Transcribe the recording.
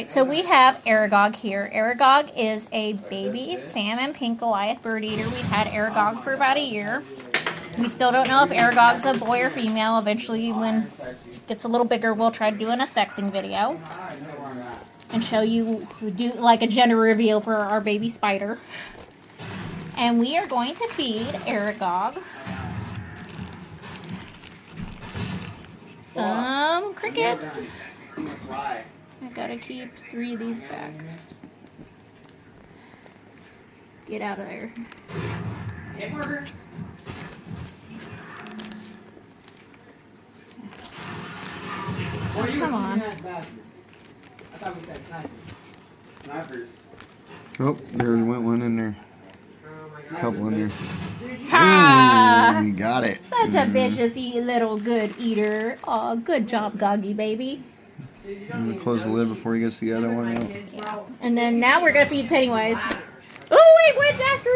So we have Aragog here. Aragog is a baby salmon pink Goliath bird eater. We've had Aragog for about a year. We still don't know if Aragog's a boy or female. Eventually, when it gets a little bigger, we'll try doing a sexing video and show you, do like a gender reveal for our baby spider. And we are going to feed Aragog some crickets. I gotta keep 3 of these back. Get out of there. Oh, come on. I thought we said snipers. Oh, there went one in there. A couple in there. Ha! Ooh, you got it. Such a vicious little good eater. Oh, good job, Goggy baby. I'm gonna close the lid before he gets the other one out. Yeah. And then now we're gonna feed Pennywise. Oh wait, what's after